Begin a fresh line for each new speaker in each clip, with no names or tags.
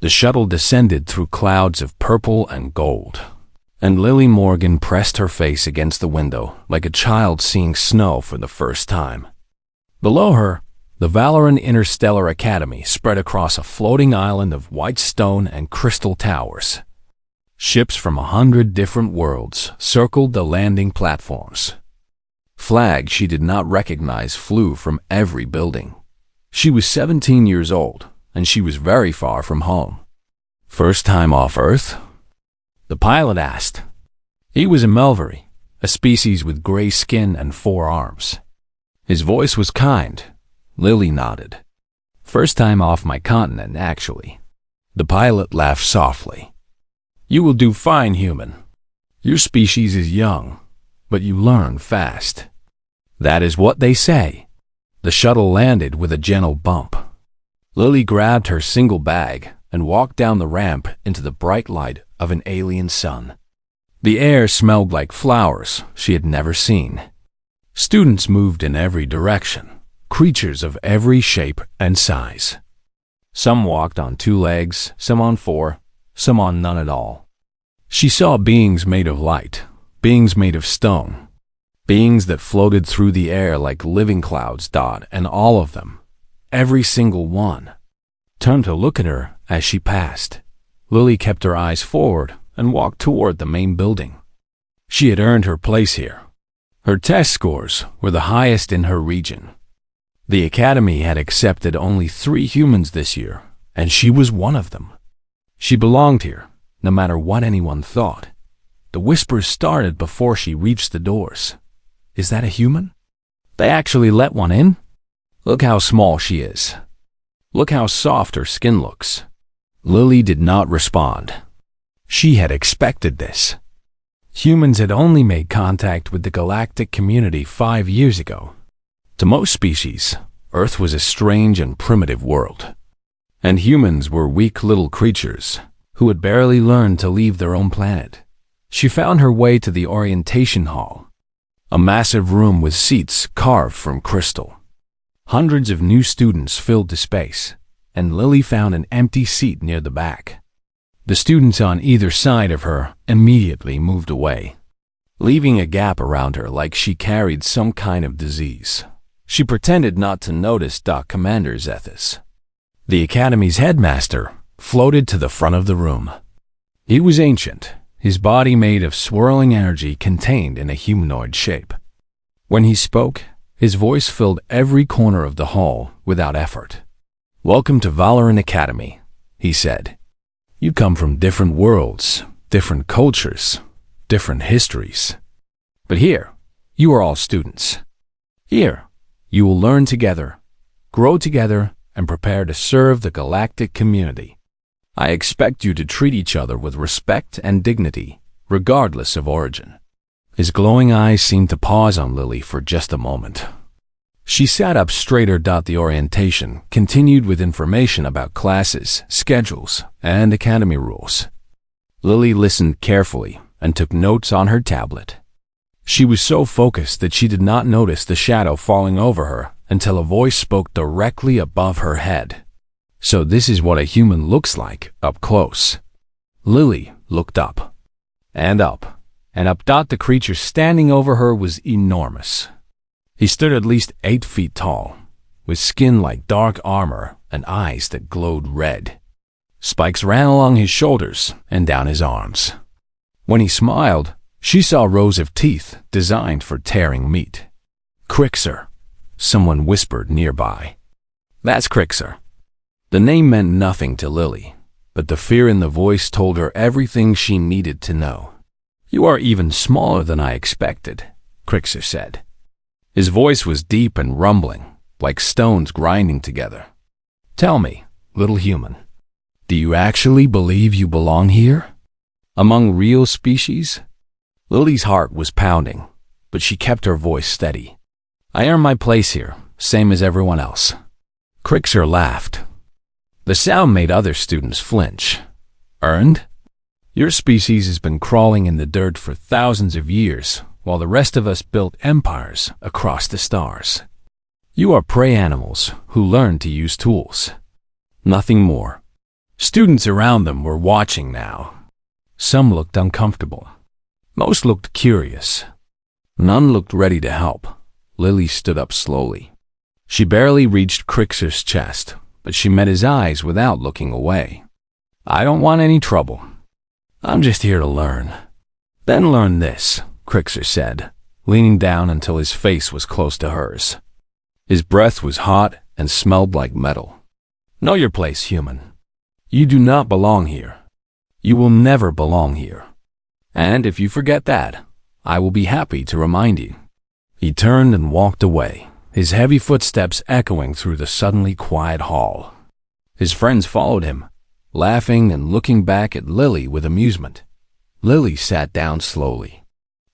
The shuttle descended through clouds of purple and gold, and Lily Morgan pressed her face against the window like a child seeing snow for the first time. Below her, the Valoran Interstellar Academy spread across a floating island of white stone and crystal towers. Ships from 100 different worlds circled the landing platforms. Flags she did not recognize flew from every building. She was 17 years old, and she was very far from home. "First time off Earth?" the pilot asked. He was a Melvery, a species with gray skin and 4 arms. His voice was kind. Lily nodded. "First time off my continent, actually." The pilot laughed softly. "You will do fine, human. Your species is young, but you learn fast." "That is what they say." The shuttle landed with a gentle bump. Lily grabbed her single bag and walked down the ramp into the bright light of an alien sun. The air smelled like flowers she had never seen. Students moved in every direction, creatures of every shape and size. Some walked on 2 legs, some on 4, some on none at all. She saw beings made of light, beings made of stone, beings that floated through the air like living clouds, and all of them, every single one, turned to look at her as she passed. Lily kept her eyes forward and walked toward the main building. She had earned her place here. Her test scores were the highest in her region. The Academy had accepted only 3 humans this year, and she was one of them. She belonged here, no matter what anyone thought. The whispers started before she reached the doors. "Is that a human? They actually let one in? Look how small she is. Look how soft her skin looks." Lily did not respond. She had expected this. Humans had only made contact with the galactic community 5 years ago. To most species, Earth was a strange and primitive world, and humans were weak little creatures who had barely learned to leave their own planet. She found her way to the orientation hall, a massive room with seats carved from crystal. Hundreds of new students filled the space, and Lily found an empty seat near the back. The students on either side of her immediately moved away, leaving a gap around her like she carried some kind of disease. She pretended not to notice Commander Zethus. The Academy's headmaster floated to the front of the room. He was ancient, his body made of swirling energy contained in a humanoid shape. When he spoke, his voice filled every corner of the hall without effort. "Welcome to Valoran Academy," he said. "You come from different worlds, different cultures, different histories. But here, you are all students. Here, you will learn together, grow together, and prepare to serve the galactic community. I expect you to treat each other with respect and dignity, regardless of origin." His glowing eyes seemed to pause on Lily for just a moment. She sat up straighter. The orientation continued with information about classes, schedules, and academy rules. Lily listened carefully and took notes on her tablet. She was so focused that she did not notice the shadow falling over her until a voice spoke directly above her head. "So this is what a human looks like up close." Lily looked up, and up, and up. The creature standing over her was enormous. He stood at least 8 feet tall, with skin like dark armor and eyes that glowed red. Spikes ran along his shoulders and down his arms. When he smiled, she saw rows of teeth designed for tearing meat. "Crixer," someone whispered nearby. "That's Crixer." The name meant nothing to Lily, but the fear in the voice told her everything she needed to know. "You are even smaller than I expected," Crixer said. His voice was deep and rumbling, like stones grinding together. "Tell me, little human, do you actually believe you belong here? Among real species?" Lily's heart was pounding, but she kept her voice steady. "I earned my place here, same as everyone else." Crixer laughed. The sound made other students flinch. "Earned? Your species has been crawling in the dirt for thousands of years, while the rest of us built empires across the stars. You are prey animals who learn to use tools. Nothing more." Students around them were watching now. Some looked uncomfortable. Most looked curious. None looked ready to help. Lily stood up slowly. She barely reached Crixer's chest, but she met his eyes without looking away. "I don't want any trouble. I'm just here to learn." "Then learn this," Crixer said, leaning down until his face was close to hers. His breath was hot and smelled like metal. "Know your place, human. You do not belong here. You will never belong here. And if you forget that, I will be happy to remind you." He turned and walked away, his heavy footsteps echoing through the suddenly quiet hall. His friends followed him, laughing and looking back at Lily with amusement. Lily sat down slowly.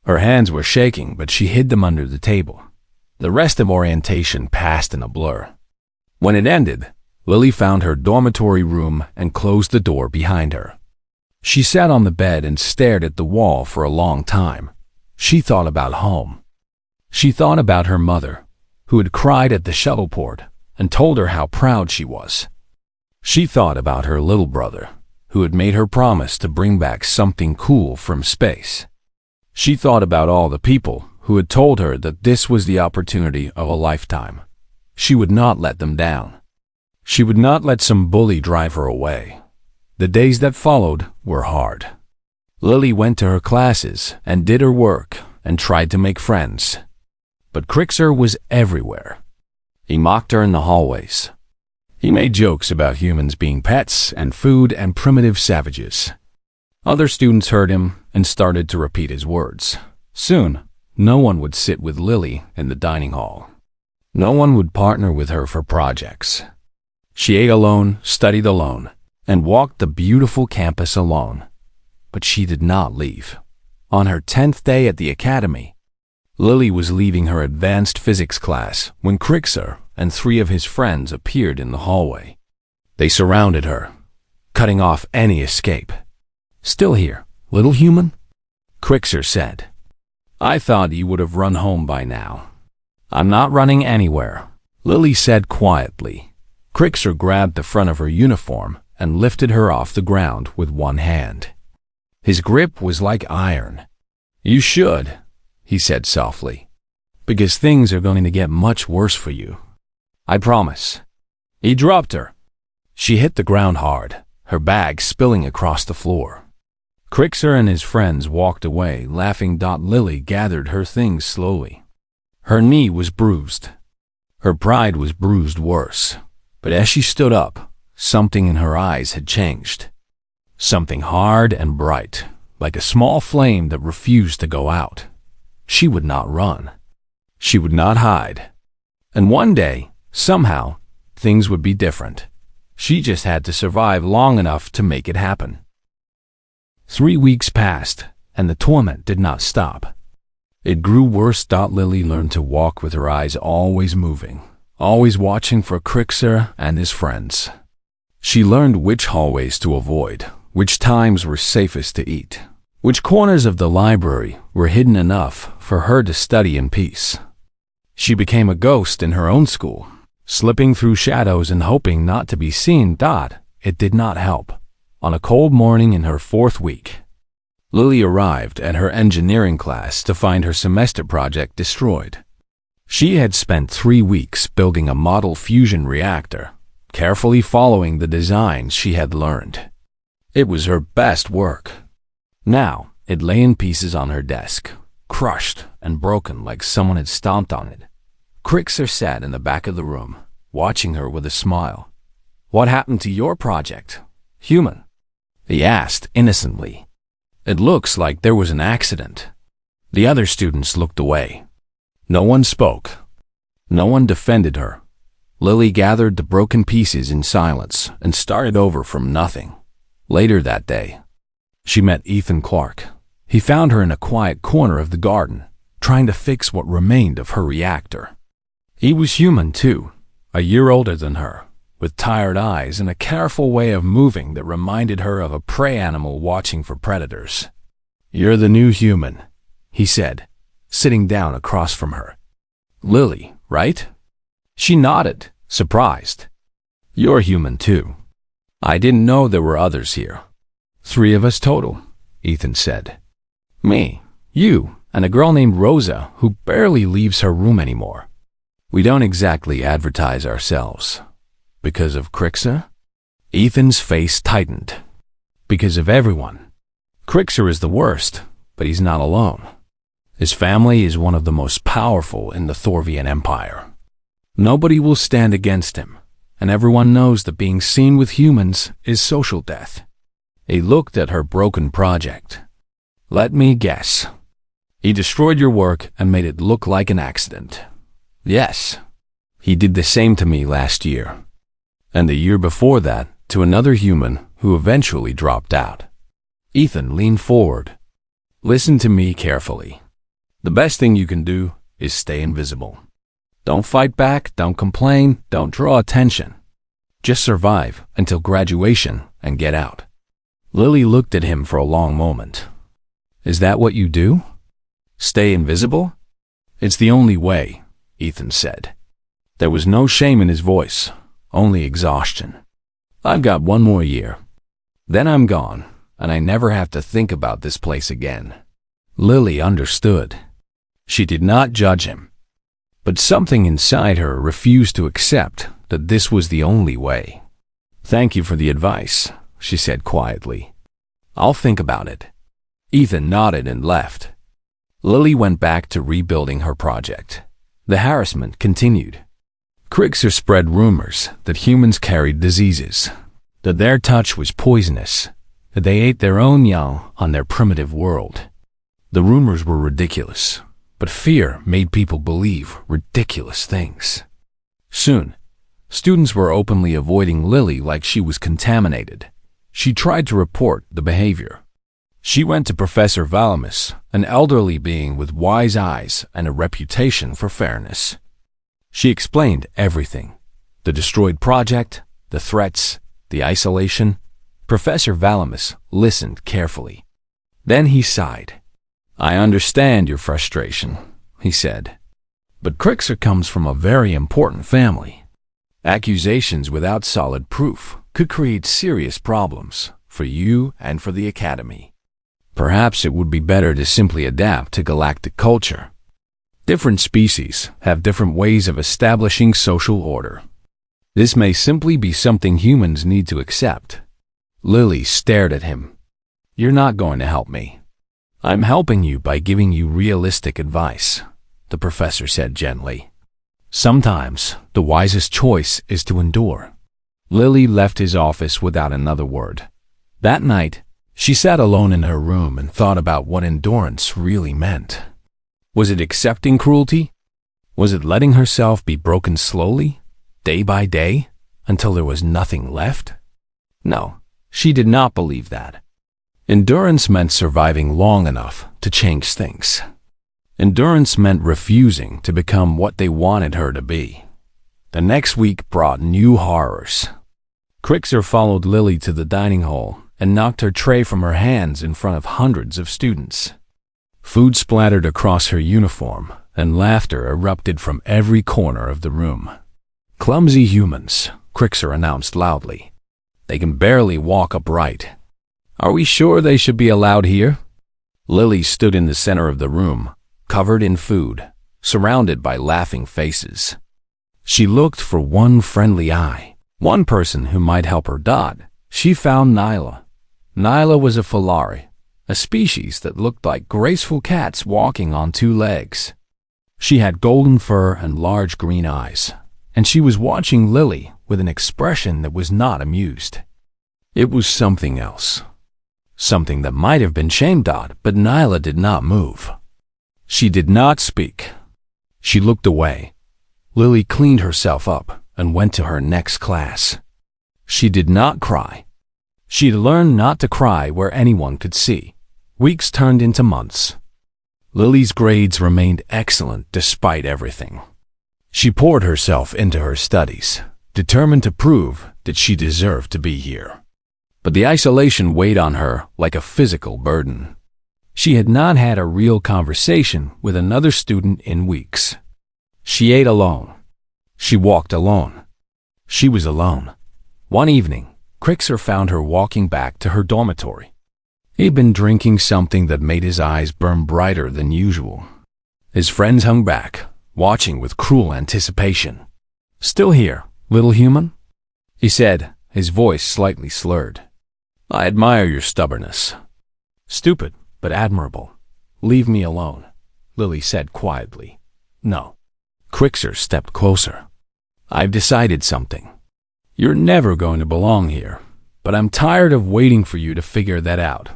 Her hands were shaking, but she hid them under the table. The rest of orientation passed in a blur. When it ended, Lily found her dormitory room and closed the door behind her. She sat on the bed and stared at the wall for a long time. She thought about home. She thought about her mother, who had cried at the shuttleport and told her how proud she was. She thought about her little brother, who had made her promise to bring back something cool from space. She thought about all the people who had told her that this was the opportunity of a lifetime. She would not let them down. She would not let some bully drive her away. The days that followed were hard. Lily went to her classes and did her work and tried to make friends. But Crixer was everywhere. He mocked her in the hallways. He made jokes about humans being pets and food and primitive savages. Other students heard him and started to repeat his words. Soon, no one would sit with Lily in the dining hall. No one would partner with her for projects. She ate alone, studied alone, and walked the beautiful campus alone. But she did not leave. On her 10th day at the academy, Lily was leaving her advanced physics class when Crixer and 3 of his friends appeared in the hallway. They surrounded her, cutting off any escape. "Still here, little human?" Crixer said. "I thought you would have run home by now." "I'm not running anywhere," Lily said quietly. Crixer grabbed the front of her uniform and lifted her off the ground with one hand. His grip was like iron. "You should," he said softly, "because things are going to get much worse for you. I promise." He dropped her. She hit the ground hard, her bag spilling across the floor. Crixer and his friends walked away, laughing. Lily gathered her things slowly. Her knee was bruised. Her pride was bruised worse. But as she stood up, something in her eyes had changed. Something hard and bright, like a small flame that refused to go out. She would not run. She would not hide. And one day, somehow, things would be different. She just had to survive long enough to make it happen. 3 weeks passed, and the torment did not stop. It grew worse. Lily learned to walk with her eyes always moving, always watching for Crixer and his friends. She learned which hallways to avoid, which times were safest to eat, which corners of the library were hidden enough for her to study in peace. She became a ghost in her own school, slipping through shadows and hoping not to be seen. It did not help. On a cold morning in her 4th week, Lily arrived at her engineering class to find her semester project destroyed. She had spent 3 weeks building a model fusion reactor, carefully following the designs she had learned. It was her best work. Now, it lay in pieces on her desk, crushed and broken like someone had stomped on it. Crixer sat in the back of the room, watching her with a smile. "What happened to your project, human?" he asked innocently. "It looks like there was an accident." The other students looked away. No one spoke. No one defended her. Lily gathered the broken pieces in silence and started over from nothing. Later that day, she met Ethan Clark. He found her in a quiet corner of the garden, trying to fix what remained of her reactor. He was human too, a year older than her, with tired eyes and a careful way of moving that reminded her of a prey animal watching for predators. "You're the new human," he said, sitting down across from her. "Lily, right?" She nodded, surprised. "You're human too." I didn't know there were others here. 3 of us total, Ethan said. Me, you, and a girl named Rosa who barely leaves her room anymore. We don't exactly advertise ourselves. Because of Crixer? Ethan's face tightened. Because of everyone. Crixer is the worst, but he's not alone. His family is one of the most powerful in the Thorvian Empire. Nobody will stand against him, and everyone knows that being seen with humans is social death. He looked at her broken project. Let me guess. He destroyed your work and made it look like an accident. Yes. He did the same to me last year. And the year before that, to another human who eventually dropped out. Ethan leaned forward. Listen to me carefully. The best thing you can do is stay invisible. Don't fight back, don't complain, don't draw attention. Just survive until graduation and get out. Lily looked at him for a long moment. Is that what you do? Stay invisible? It's the only way, Ethan said. There was no shame in his voice, only exhaustion. I've got 1 more year. Then I'm gone, and I never have to think about this place again. Lily understood. She did not judge him. But something inside her refused to accept that this was the only way. Thank you for the advice, she said quietly. I'll think about it. Ethan nodded and left. Lily went back to rebuilding her project. The harassment continued. Crixer spread rumors that humans carried diseases, that their touch was poisonous, that they ate their own young on their primitive world. The rumors were ridiculous, but fear made people believe ridiculous things. Soon, students were openly avoiding Lily like she was contaminated. She tried to report the behavior. She went to Professor Valamis, an elderly being with wise eyes and a reputation for fairness. She explained everything. The destroyed project, the threats, the isolation. Professor Valamis listened carefully. Then he sighed. I understand your frustration, he said. But Crixer comes from a very important family. Accusations without solid proof could create serious problems for you and for the Academy. Perhaps it would be better to simply adapt to galactic culture. Different species have different ways of establishing social order. This may simply be something humans need to accept. Lily stared at him. You're not going to help me. I'm helping you by giving you realistic advice, the professor said gently. Sometimes the wisest choice is to endure. Lily left his office without another word. That night, she sat alone in her room and thought about what endurance really meant. Was it accepting cruelty? Was it letting herself be broken slowly, day by day, until there was nothing left? No, she did not believe that. Endurance meant surviving long enough to change things. Endurance meant refusing to become what they wanted her to be. The next week brought new horrors. Crixer followed Lily to the dining hall and knocked her tray from her hands in front of hundreds of students. Food splattered across her uniform, and laughter erupted from every corner of the room. Clumsy humans, Crixer announced loudly. They can barely walk upright. Are we sure they should be allowed here? Lily stood in the center of the room, covered in food, surrounded by laughing faces. She looked for one friendly eye, one person who might help her dot. She found Nyla. Nyla was a Falari, a species that looked like graceful cats walking on 2 legs. She had golden fur and large green eyes, and she was watching Lily with an expression that was not amused. It was something else. Something that might have been shame dot, but Nyla did not move. She did not speak. She looked away. Lily cleaned herself up and went to her next class. She did not cry. She'd learned not to cry where anyone could see. Weeks turned into months. Lily's grades remained excellent despite everything. She poured herself into her studies, determined to prove that she deserved to be here. But the isolation weighed on her like a physical burden. She had not had a real conversation with another student in weeks. She ate alone. She walked alone. She was alone. One evening, Crixer found her walking back to her dormitory. He'd been drinking something that made his eyes burn brighter than usual. His friends hung back, watching with cruel anticipation. "Still here, little human?" he said, his voice slightly slurred. "I admire your stubbornness." "Stupid, but admirable. Leave me alone," Lily said quietly. "No." Crixer stepped closer. "I've decided something. You're never going to belong here, but I'm tired of waiting for you to figure that out.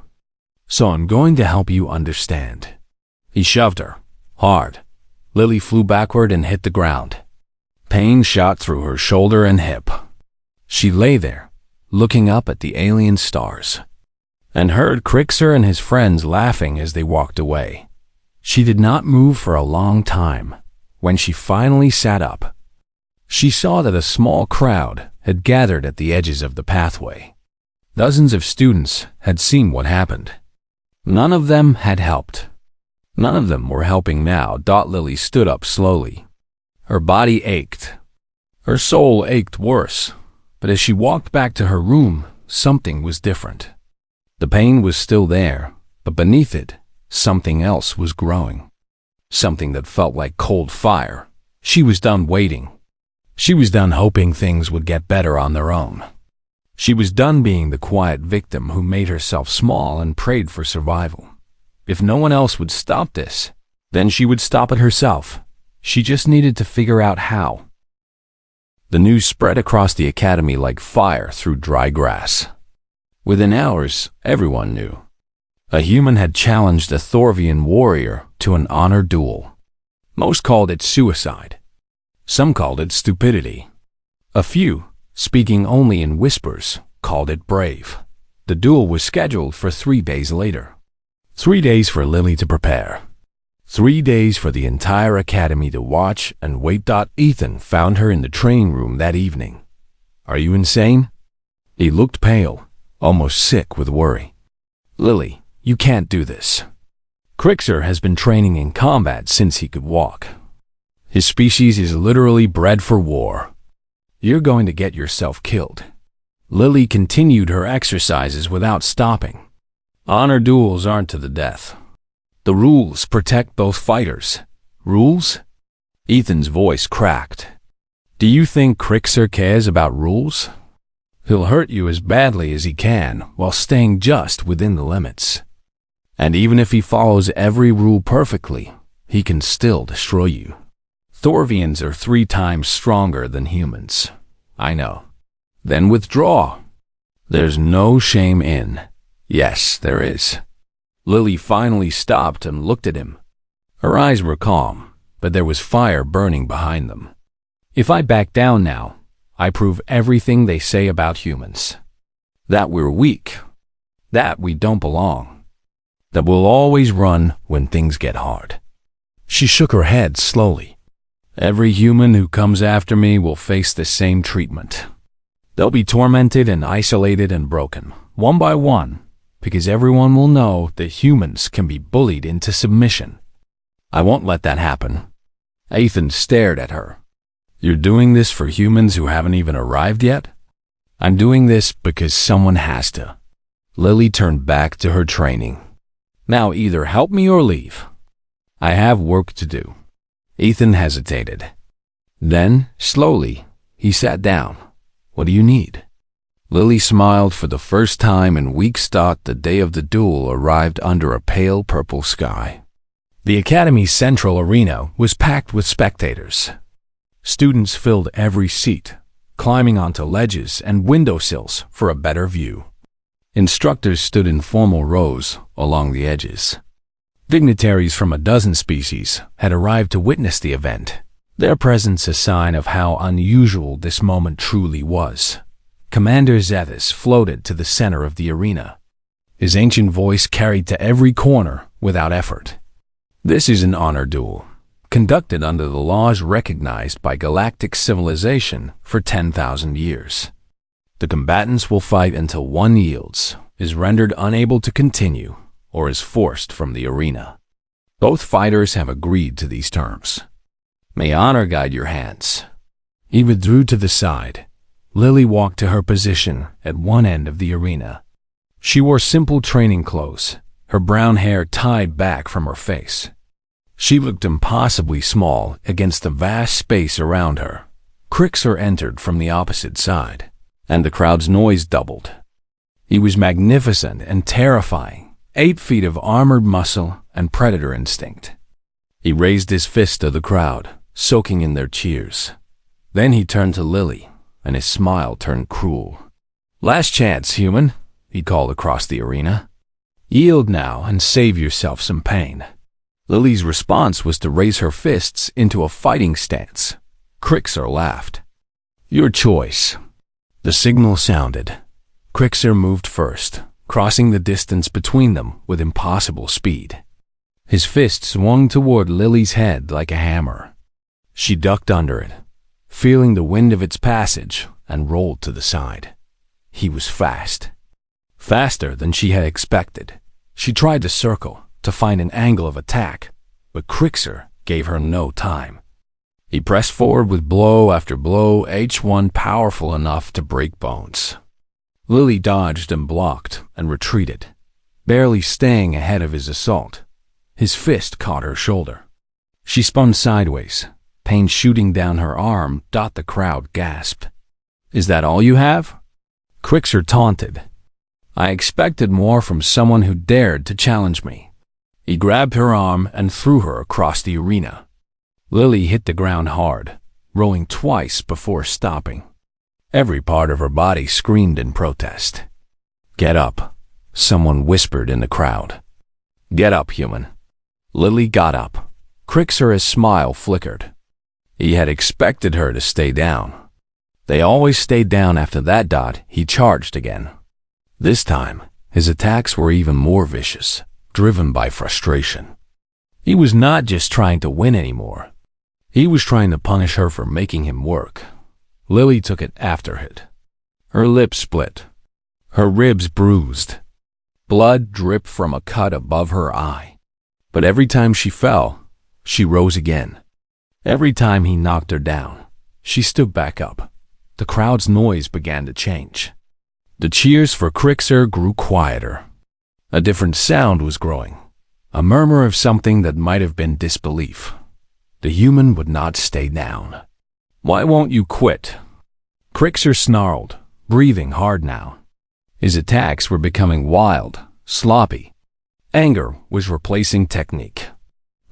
So I'm going to help you understand." He shoved her, hard. Lily flew backward and hit the ground. Pain shot through her shoulder and hip. She lay there, looking up at the alien stars, and heard Crixer and his friends laughing as they walked away. She did not move for a long time. When she finally sat up, she saw that a small crowd had gathered at the edges of the pathway. Dozens of students had seen what happened. None of them had helped. None of them were helping now. Lily stood up slowly. Her body ached. Her soul ached worse. But as she walked back to her room, something was different. The pain was still there, but beneath it, something else was growing. Something that felt like cold fire. She was done waiting. She was done hoping things would get better on their own. She was done being the quiet victim who made herself small and prayed for survival. If no one else would stop this, then she would stop it herself. She just needed to figure out how. The news spread across the academy like fire through dry grass. Within hours, everyone knew. A human had challenged a Thorvian warrior to an honor duel. Most called it suicide. Some called it stupidity. A few, speaking only in whispers, called it brave. The duel was scheduled for 3 days later. 3 days for Lily to prepare. 3 days for the entire academy to watch and wait. Ethan found her in the training room that evening. "Are you insane?" He looked pale, almost sick with worry. "Lily, you can't do this. Crixer has been training in combat since he could walk. His species is literally bred for war. You're going to get yourself killed." Lily continued her exercises without stopping. Honor duels aren't to the death. The rules protect both fighters. Rules? Ethan's voice cracked. "Do you think Crixer cares about rules? He'll hurt you as badly as he can while staying just within the limits. And even if he follows every rule perfectly, he can still destroy you. Thorvians are 3 times stronger than humans. I know. Then withdraw. There's no shame in." "Yes, there is." Lily finally stopped and looked at him. Her eyes were calm, but there was fire burning behind them. "If I back down now, I prove everything they say about humans. That we're weak. That we don't belong. That we'll always run when things get hard." She shook her head slowly. "Every human who comes after me will face the same treatment. They'll be tormented and isolated and broken, one by one, because everyone will know that humans can be bullied into submission. I won't let that happen." Ethan stared at her. "You're doing this for humans who haven't even arrived yet?" "I'm doing this because someone has to." Lily turned back to her training. "Now either help me or leave. I have work to do." Ethan hesitated. Then, slowly, he sat down. "What do you need?" Lily smiled for the first time in weeks. The day of the duel arrived under a pale purple sky. The academy's central arena was packed with spectators. Students filled every seat, climbing onto ledges and windowsills for a better view. Instructors stood in formal rows along the edges. Dignitaries from a dozen species had arrived to witness the event, their presence a sign of how unusual this moment truly was. Commander Zethus floated to the center of the arena. His ancient voice carried to every corner without effort. "This is an honor duel, conducted under the laws recognized by galactic civilization for 10,000 years. The combatants will fight until one yields, is rendered unable to continue, or is forced from the arena. Both fighters have agreed to these terms. May honor guide your hands." He withdrew to the side. Lily walked to her position at one end of the arena. She wore simple training clothes, her brown hair tied back from her face. She looked impossibly small against the vast space around her. Crixer entered from the opposite side, and the crowd's noise doubled. He was magnificent and terrifying, 8 feet of armored muscle and predator instinct. He raised his fist to the crowd, soaking in their cheers. Then he turned to Lily, and his smile turned cruel. "Last chance, human," he called across the arena. "Yield now and save yourself some pain." Lily's response was to raise her fists into a fighting stance. Crixer laughed. "Your choice." The signal sounded. Crixer moved first, crossing the distance between them with impossible speed. His fist swung toward Lily's head like a hammer. She ducked under it, feeling the wind of its passage, and rolled to the side. He was fast. Faster than she had expected. She tried to circle, to find an angle of attack, but Crixer gave her no time. He pressed forward with blow after blow, each one powerful enough to break bones. Lily dodged and blocked and retreated, barely staying ahead of his assault. His fist caught her shoulder. She spun sideways, pain shooting down her arm. The crowd gasped. "Is that all you have?" Crixer taunted. "I expected more from someone who dared to challenge me." He grabbed her arm and threw her across the arena. Lily hit the ground hard, rolling twice before stopping. Every part of her body screamed in protest. "Get up," someone whispered in the crowd. "Get up, human." Lily got up. Crixer's smile flickered. He had expected her to stay down. They always stayed down after that. He charged again. This time, his attacks were even more vicious, driven by frustration. He was not just trying to win anymore. He was trying to punish her for making him work. Lily took it after it. Her lips split. Her ribs bruised. Blood dripped from a cut above her eye. But every time she fell, she rose again. Every time he knocked her down, she stood back up. The crowd's noise began to change. The cheers for Crixer grew quieter. A different sound was growing, a murmur of something that might have been disbelief. The human would not stay down. "Why won't you quit?" Crixer snarled, breathing hard now. His attacks were becoming wild, sloppy. Anger was replacing technique.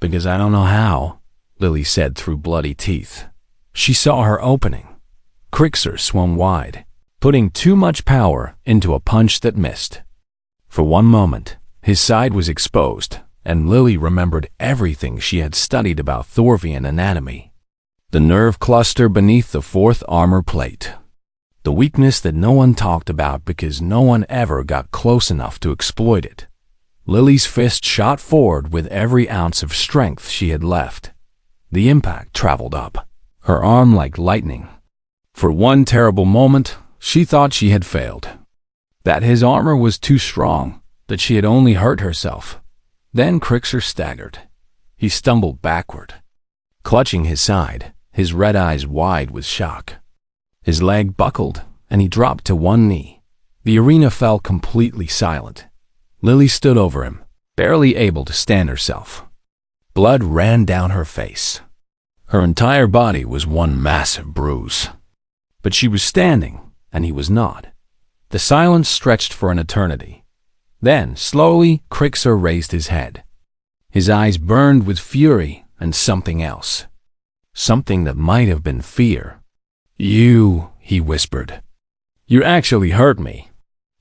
"Because I don't know how," Lily said through bloody teeth. She saw her opening. Crixer swung wide, putting too much power into a punch that missed. For one moment, his side was exposed, and Lily remembered everything she had studied about Thorvian anatomy. The nerve cluster beneath the 4th armor plate. The weakness that no one talked about because no one ever got close enough to exploit it. Lily's fist shot forward with every ounce of strength she had left. The impact traveled up, her arm like lightning. For one terrible moment, she thought she had failed. That his armor was too strong, that she had only hurt herself. Then Crixer staggered. He stumbled backward, clutching his side, his red eyes wide with shock. His leg buckled, and he dropped to one knee. The arena fell completely silent. Lily stood over him, barely able to stand herself. Blood ran down her face. Her entire body was one massive bruise. But she was standing, and he was not. The silence stretched for an eternity. Then, slowly, Crixer raised his head. His eyes burned with fury and something else. Something that might have been fear. "You," he whispered. "You actually hurt me."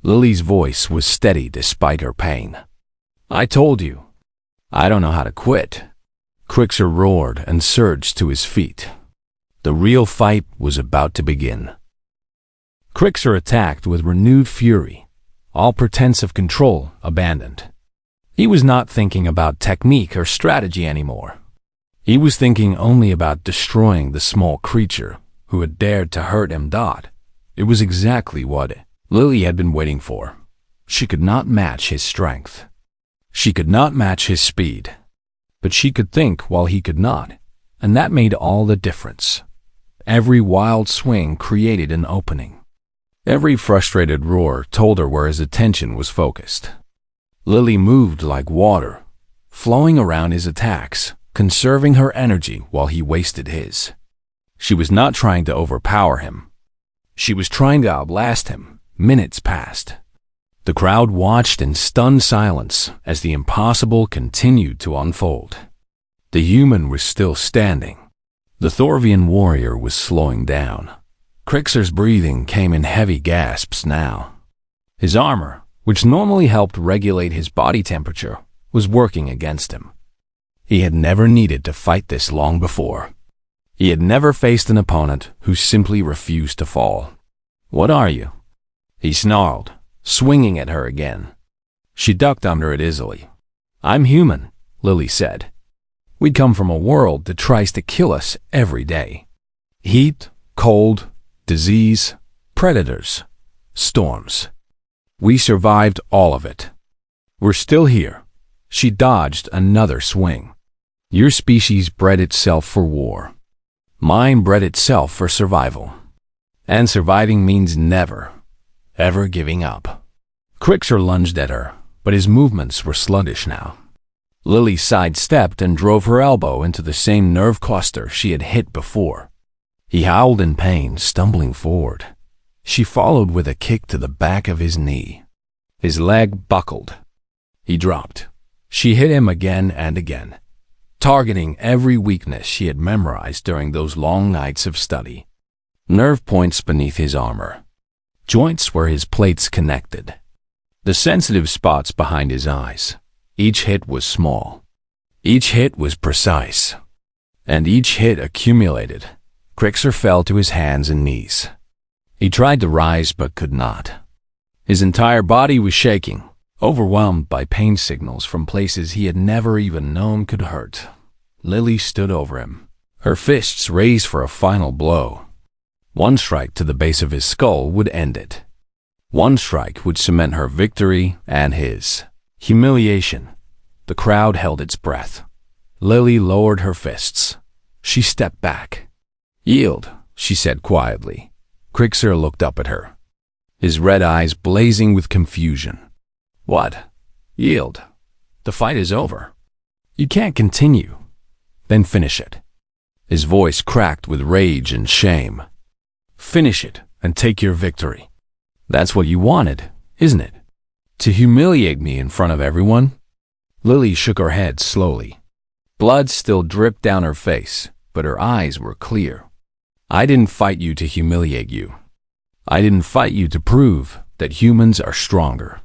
Lily's voice was steady despite her pain. "I told you. I don't know how to quit." Crixer roared and surged to his feet. The real fight was about to begin. Crixer attacked with renewed fury, all pretense of control abandoned. He was not thinking about technique or strategy anymore. He was thinking only about destroying the small creature who had dared to hurt him. It was exactly what Lily had been waiting for. She could not match his strength. She could not match his speed. But she could think while he could not, and that made all the difference. Every wild swing created an opening. Every frustrated roar told her where his attention was focused. Lily moved like water, flowing around his attacks, conserving her energy while he wasted his. She was not trying to overpower him. She was trying to outlast him. Minutes passed. The crowd watched in stunned silence as the impossible continued to unfold. The human was still standing. The Thorvian warrior was slowing down. Crixer's breathing came in heavy gasps now. His armor, which normally helped regulate his body temperature, was working against him. He had never needed to fight this long before. He had never faced an opponent who simply refused to fall. "What are you?" he snarled, swinging at her again. She ducked under it easily. "I'm human," Lily said. "We come from a world that tries to kill us every day. Heat, cold, disease, predators, storms. We survived all of it. We're still here." She dodged another swing. "Your species bred itself for war. Mine bred itself for survival. And surviving means never, ever giving up." Crixer lunged at her, but his movements were sluggish now. Lily sidestepped and drove her elbow into the same nerve cluster she had hit before. He howled in pain, stumbling forward. She followed with a kick to the back of his knee. His leg buckled. He dropped. She hit him again and again, targeting every weakness she had memorized during those long nights of study. Nerve points beneath his armor. Joints where his plates connected. The sensitive spots behind his eyes. Each hit was small. Each hit was precise. And each hit accumulated. Crixer fell to his hands and knees. He tried to rise but could not. His entire body was shaking, overwhelmed by pain signals from places he had never even known could hurt. Lily stood over him, her fists raised for a final blow. One strike to the base of his skull would end it. One strike would cement her victory and his. Humiliation. The crowd held its breath. Lily lowered her fists. She stepped back. "Yield," she said quietly. Crixer looked up at her, his red eyes blazing with confusion. "What? Yield. The fight is over. You can't continue. Then finish it." His voice cracked with rage and shame. "Finish it and take your victory. That's what you wanted, isn't it? To humiliate me in front of everyone?" Lily shook her head slowly. Blood still dripped down her face, but her eyes were clear. "I didn't fight you to humiliate you. I didn't fight you to prove that humans are stronger.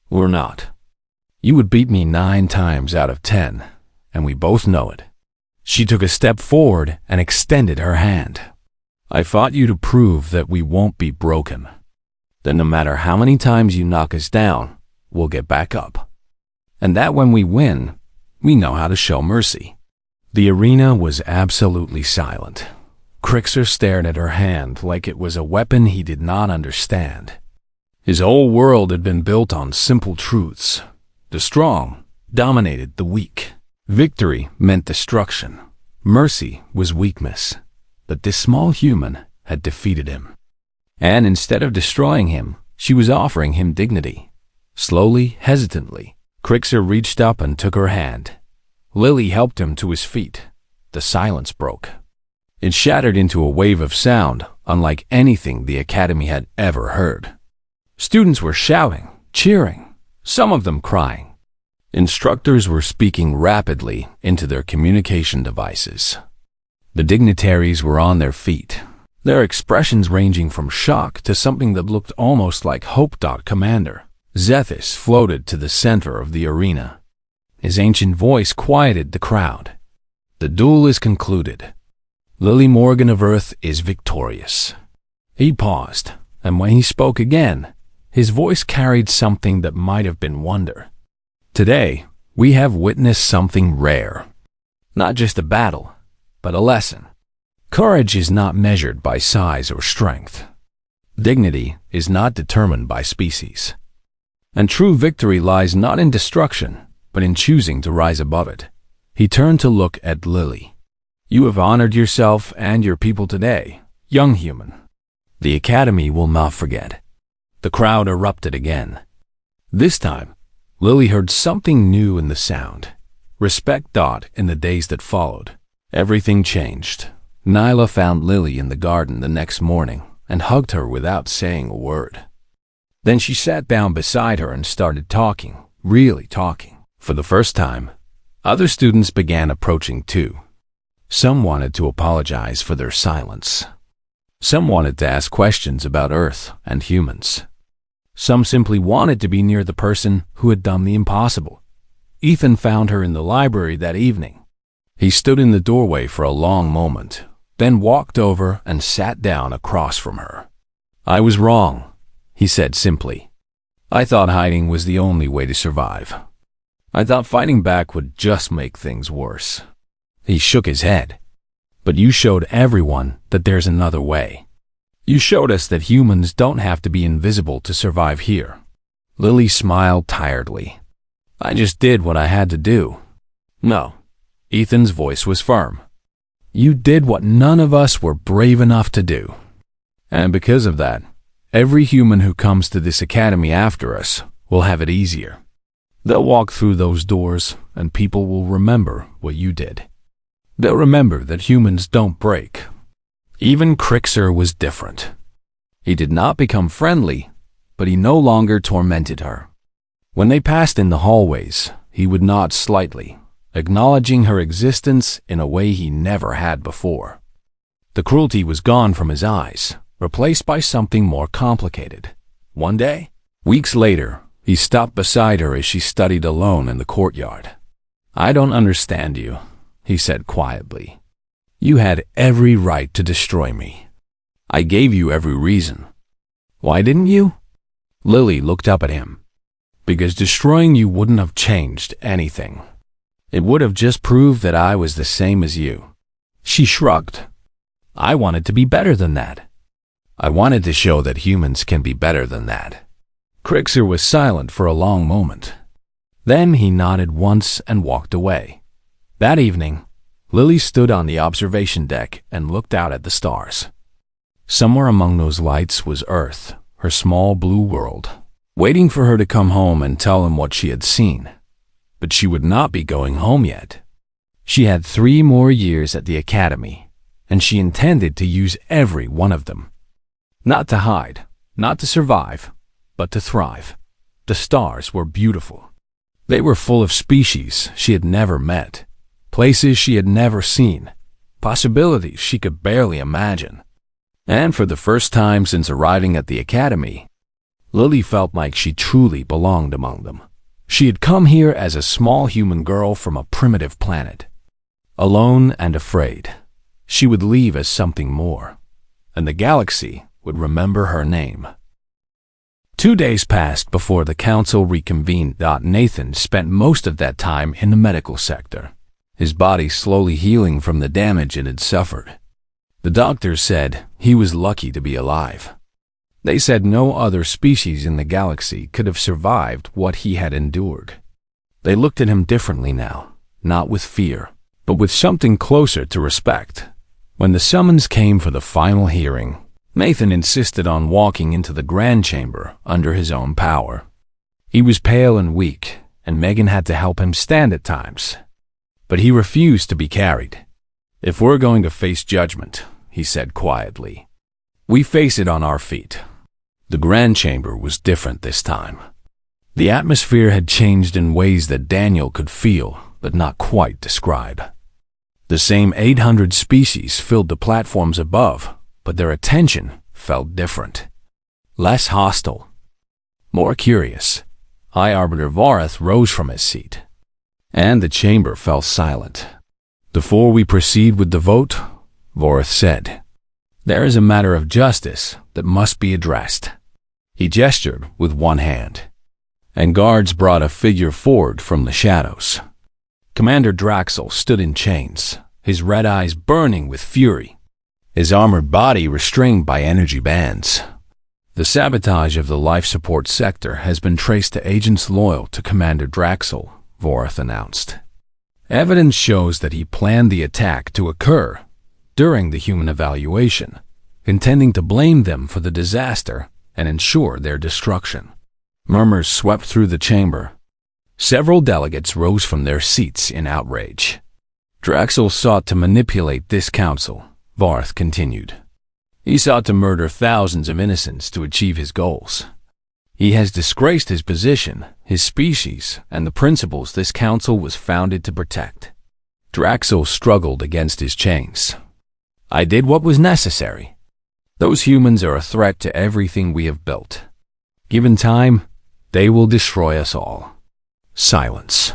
We're not. You would beat me 9 times out of 10, and we both know it." She took a step forward and extended her hand. "I fought you to prove that we won't be broken. That no matter how many times you knock us down, we'll get back up. And that when we win, we know how to show mercy." The arena was absolutely silent. Crixer stared at her hand like it was a weapon he did not understand. His whole world had been built on simple truths. The strong dominated the weak. Victory meant destruction. Mercy was weakness. But this small human had defeated him. And instead of destroying him, she was offering him dignity. Slowly, hesitantly, Crixer reached up and took her hand. Lily helped him to his feet. The silence broke. It shattered into a wave of sound unlike anything the Academy had ever heard. Students were shouting, cheering, some of them crying. Instructors were speaking rapidly into their communication devices. The dignitaries were on their feet, their expressions ranging from shock to something that looked almost like hope. Commander Zethus floated to the center of the arena. His ancient voice quieted the crowd. "The duel is concluded. Lily Morgan of Earth is victorious." He paused, and when he spoke again, his voice carried something that might have been wonder. "Today, we have witnessed something rare. Not just a battle, but a lesson. Courage is not measured by size or strength. Dignity is not determined by species. And true victory lies not in destruction, but in choosing to rise above it." He turned to look at Lily. You have honored yourself and your people today, young human. The Academy will not forget." The crowd erupted again. This time, Lily heard something new in the sound. Respect. In the days that followed, everything changed. Nyla found Lily in the garden the next morning and hugged her without saying a word. Then she sat down beside her and started talking, really talking. For the first time, other students began approaching too. Some wanted to apologize for their silence. Some wanted to ask questions about Earth and humans. Some simply wanted to be near the person who had done the impossible. Ethan found her in the library that evening. He stood in the doorway for a long moment, then walked over and sat down across from her. "I was wrong," he said simply. "I thought hiding was the only way to survive. I thought fighting back would just make things worse." He shook his head. "But you showed everyone that there's another way. You showed us that humans don't have to be invisible to survive here." Lily smiled tiredly. "I just did what I had to do." "No." Ethan's voice was firm. "You did what none of us were brave enough to do. And because of that, every human who comes to this academy after us will have it easier. They'll walk through those doors and people will remember what you did. They'll remember that humans don't break." Even Crixer was different. He did not become friendly, but he no longer tormented her. When they passed in the hallways, he would nod slightly, acknowledging her existence in a way he never had before. The cruelty was gone from his eyes, replaced by something more complicated. One day, weeks later, he stopped beside her as she studied alone in the courtyard. "I don't understand you," he said quietly. "You had every right to destroy me. I gave you every reason. Why didn't you?" Lily looked up at him. "Because destroying you wouldn't have changed anything. It would have just proved that I was the same as you." She shrugged. "I wanted to be better than that. I wanted to show that humans can be better than that." Crixer was silent for a long moment. Then he nodded once and walked away. That evening, Lily stood on the observation deck and looked out at the stars. Somewhere among those lights was Earth, her small blue world, waiting for her to come home and tell him what she had seen. But she would not be going home yet. She had 3 more years at the academy, and she intended to use every one of them. Not to hide, not to survive, but to thrive. The stars were beautiful. They were full of species she had never met, places she had never seen, possibilities she could barely imagine. And for the first time since arriving at the academy, Lily felt like she truly belonged among them. She had come here as a small human girl from a primitive planet. Alone and afraid, she would leave as something more, and the galaxy would remember her name. 2 days passed before the council reconvened. Nathan spent most of that time in the medical sector, his body slowly healing from the damage it had suffered. The doctors said he was lucky to be alive. They said no other species in the galaxy could have survived what he had endured. They looked at him differently now, not with fear, but with something closer to respect. When the summons came for the final hearing, Nathan insisted on walking into the grand chamber under his own power. He was pale and weak, and Megan had to help him stand at times. But he refused to be carried. "If we're going to face judgment," he said quietly, "we face it on our feet." The grand chamber was different this time. The atmosphere had changed in ways that Daniel could feel, but not quite describe. The same 800 species filled the platforms above, but their attention felt different. Less hostile, more curious. High Arbiter Vorath rose from his seat, and the chamber fell silent. "Before we proceed with the vote," Vorath said, "there is a matter of justice that must be addressed." He gestured with one hand, and guards brought a figure forward from the shadows. Commander Draxel stood in chains, his red eyes burning with fury, his armored body restrained by energy bands. "The sabotage of the life support sector has been traced to agents loyal to Commander Draxel," Vorath announced. Evidence shows that he planned the attack to occur during the human evaluation, intending to blame them for the disaster and ensure their destruction. Murmurs swept through the chamber. Several delegates rose from their seats in outrage. Draxel sought to manipulate this council, Varth continued. He sought to murder thousands of innocents to achieve his goals. He has disgraced his position, his species, and the principles this council was founded to protect. Draxel struggled against his chains. I did what was necessary. Those humans are a threat to everything we have built. Given time, they will destroy us all. Silence.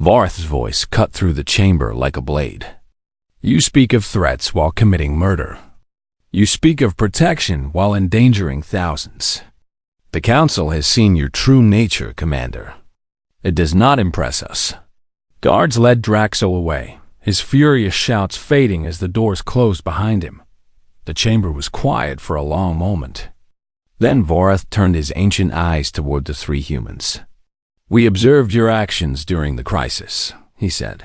Varth's voice cut through the chamber like a blade. You speak of threats while committing murder. You speak of protection while endangering thousands. The Council has seen your true nature, Commander. It does not impress us. Guards led Draxel away, his furious shouts fading as the doors closed behind him. The chamber was quiet for a long moment. Then Varth turned his ancient eyes toward the three humans. We observed your actions during the crisis, he said.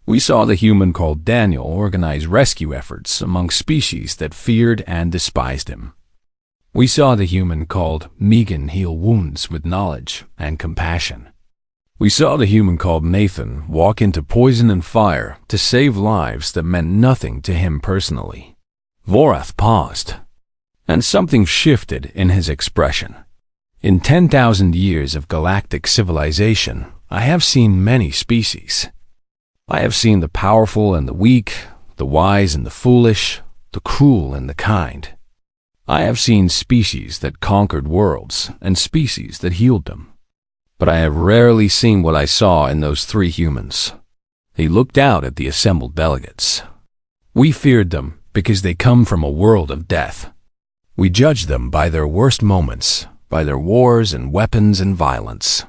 We saw the human called Daniel organize rescue efforts among species that feared and despised him. We saw the human called Megan heal wounds with knowledge and compassion. We saw the human called Nathan walk into poison and fire to save lives that meant nothing to him personally. Vorath paused, and something shifted in his expression. In 10,000 years of galactic civilization, I have seen many species. I have seen the powerful and the weak, the wise and the foolish, the cruel and the kind. I have seen species that conquered worlds and species that healed them. But I have rarely seen what I saw in those three humans. He looked out at the assembled delegates. We feared them because they come from a world of death. We judged them by their worst moments, by their wars and weapons and violence.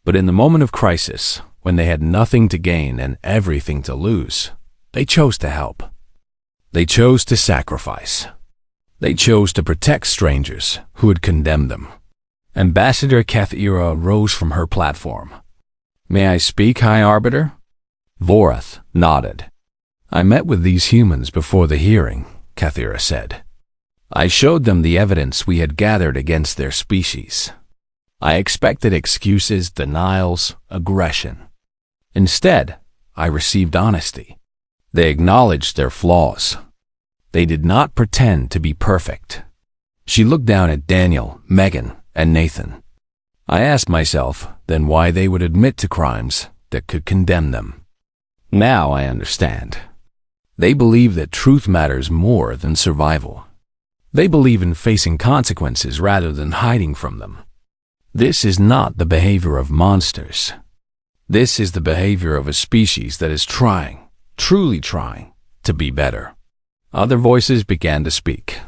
But in the moment of crisis, when they had nothing to gain and everything to lose, they chose to help. They chose to sacrifice. They chose to protect strangers who had condemned them. Ambassador Kethira rose from her platform. May I speak, High Arbiter? Vorath nodded. I met with these humans before the hearing, Kethira said. I showed them the evidence we had gathered against their species. I expected excuses, denials, aggression. Instead, I received honesty. They acknowledged their flaws. They did not pretend to be perfect. She looked down at Daniel, Megan, and Nathan. I asked myself then why they would admit to crimes that could condemn them. Now I understand. They believe that truth matters more than survival. They believe in facing consequences rather than hiding from them. This is not the behavior of monsters. This is the behavior of a species that is trying, truly trying, to be better. Other voices began to speak.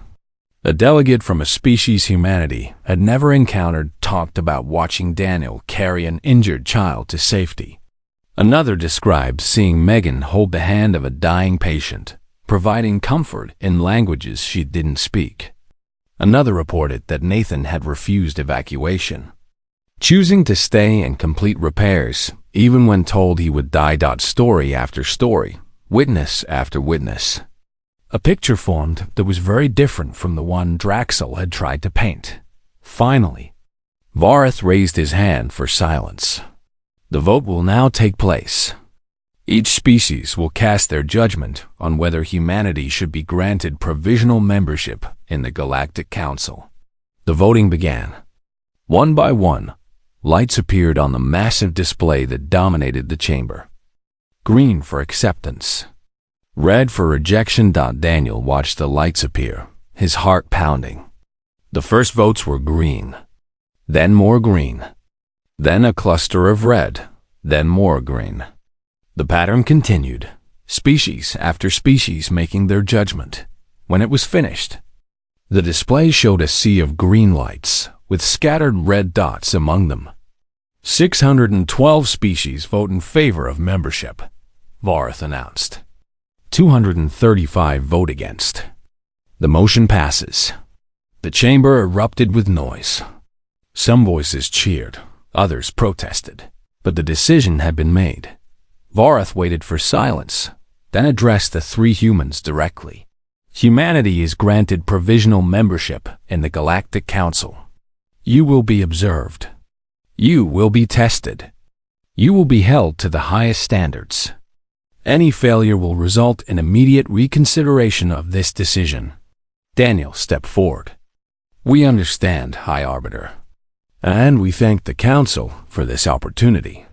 A delegate from a species humanity had never encountered talked about watching Daniel carry an injured child to safety. Another described seeing Megan hold the hand of a dying patient, providing comfort in languages she didn't speak. Another reported that Nathan had refused evacuation, choosing to stay and complete repairs, even when told he would die. Story after story, witness after witness. A picture formed that was very different from the one Draxel had tried to paint. Finally, Varth raised his hand for silence. The vote will now take place. Each species will cast their judgment on whether humanity should be granted provisional membership in the Galactic Council. The voting began. One by one, lights appeared on the massive display that dominated the chamber. Green for acceptance. Red for rejection. Daniel watched the lights appear, his heart pounding. The first votes were green, then more green, then a cluster of red, then more green. The pattern continued, species after species making their judgment. When it was finished, the display showed a sea of green lights with scattered red dots among them. 612 species vote in favor of membership, Varth announced. 235 vote against. The motion passes. The chamber erupted with noise. Some voices cheered, others protested, but the decision had been made. Vorath waited for silence, then addressed the three humans directly. Humanity is granted provisional membership in the Galactic Council. You will be observed. You will be tested. You will be held to the highest standards. Any failure will result in immediate reconsideration of this decision. Daniel stepped forward. We understand, High Arbiter. And we thank the Council for this opportunity.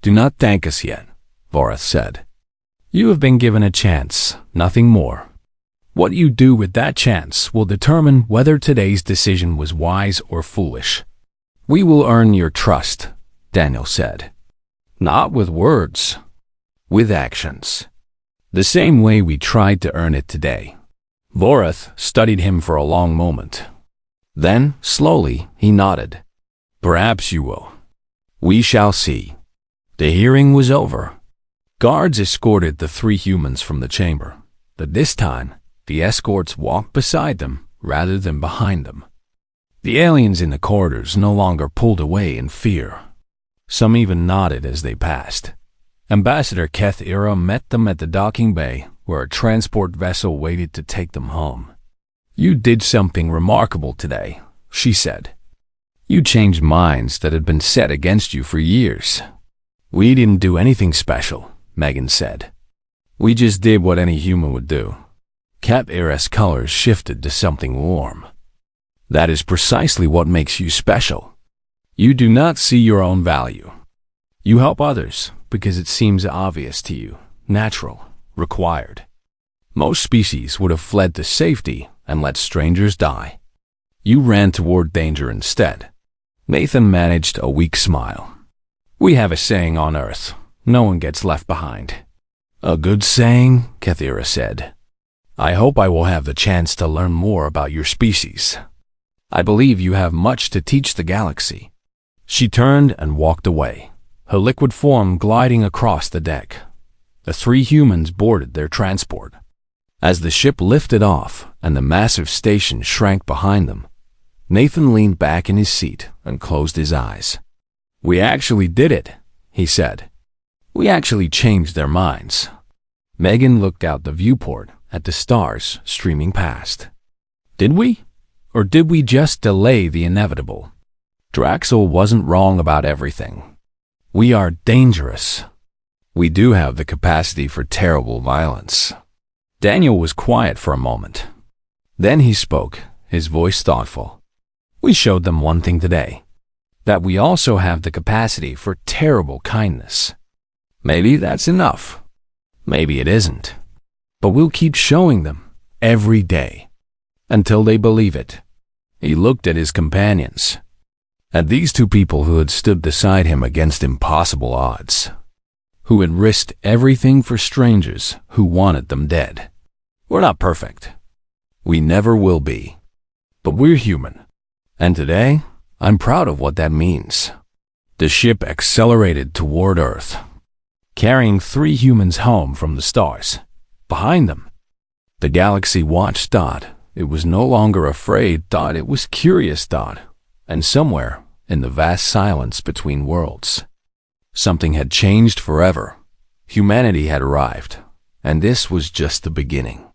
Do not thank us yet, Vorath said. You have been given a chance, nothing more. What you do with that chance will determine whether today's decision was wise or foolish. We will earn your trust, Daniel said. Not with words, with actions. The same way we tried to earn it today. Vorath studied him for a long moment. Then, slowly, he nodded. Perhaps you will. We shall see. The hearing was over. Guards escorted the three humans from the chamber, but this time, the escorts walked beside them rather than behind them. The aliens in the corridors no longer pulled away in fear. Some even nodded as they passed. Ambassador Keth-Ira met them at the docking bay, where a transport vessel waited to take them home. You did something remarkable today, she said. You changed minds that had been set against you for years. We didn't do anything special, Megan said. We just did what any human would do. Keth-Ira's colors shifted to something warm. That is precisely what makes you special. You do not see your own value. You help others because it seems obvious to you, natural, required. Most species would have fled to safety and let strangers die. You ran toward danger instead. Nathan managed a weak smile. We have a saying on Earth, no one gets left behind. A good saying, Keth-Ira said. I hope I will have the chance to learn more about your species. I believe you have much to teach the galaxy. She turned and walked away, her liquid form gliding across the deck. The three humans boarded their transport. As the ship lifted off and the massive station shrank behind them, Nathan leaned back in his seat and closed his eyes. We actually did it, he said. We actually changed their minds. Megan looked out the viewport at the stars streaming past. Did we? Or did we just delay the inevitable? Draxel wasn't wrong about everything. We are dangerous. We do have the capacity for terrible violence. Daniel was quiet for a moment. Then he spoke, his voice thoughtful. We showed them one thing today, that we also have the capacity for terrible kindness. Maybe that's enough. Maybe it isn't. But we'll keep showing them, every day, until they believe it. He looked at his companions, at these two people who had stood beside him against impossible odds, who had risked everything for strangers who wanted them dead. We're not perfect. We never will be. But we're human. And today, I'm proud of what that means. The ship accelerated toward Earth, carrying three humans home from the stars. Behind them, the galaxy watched Dot. It was no longer afraid Dot, it was curious Dot. And somewhere, in the vast silence between worlds, something had changed forever. Humanity had arrived, and this was just the beginning.